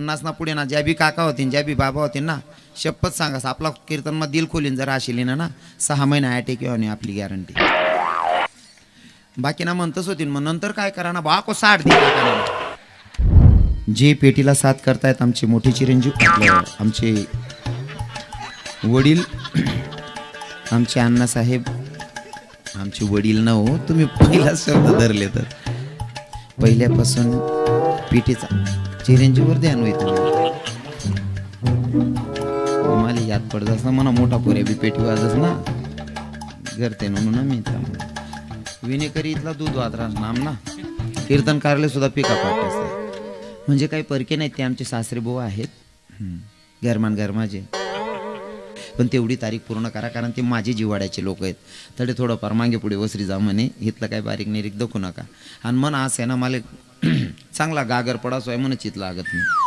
नाचना पुढे ना ज्या बी काका होतीन ज्या बी बाबा होतीन ना शपथ सांगा आपला कीर्तन मध्ये दिल खोलीन जर आशिली ना 6 महिने ॲटेक येऊन आपली गॅरंटी बाकी ना म्हणतच होतीन मग नंतर काय करा ना बा को 60 दे जे पेटीला साथ करतायत आमचे मोठे चिरंजीव आमचे वडील आमचे अण्णासाहेब आमचे वडील न हो तुम्ही पहिला शब्द धरले तर पहिल्यापासून पेटीचा चिरंजीवर ध्यान होईल मला याद पडत असं म्हणा मोठा पोऱ्या बी पेटी वाजच ना करते म्हणून ना मी विनेकरी इथला दूध वाजरा नाम ना कीर्तन कार्यालय सुद्धा पिका पाठ असते म्हणजे काही परके नाहीत ते आमचे सासरे बुवा आहेत गरमाजे पण तेवढी तारीख पूर्ण करा कारण ते माझे जिवाड्याचे लोक आहेत तडे थोडंफार मागे पुढे वसरी जा म्हणे इथलं काही बारीक निरीक दाखवू नका आणि मन असं आहे ना मला चांगला गागर पडासो आहे म्हणच इथलं लागत नाही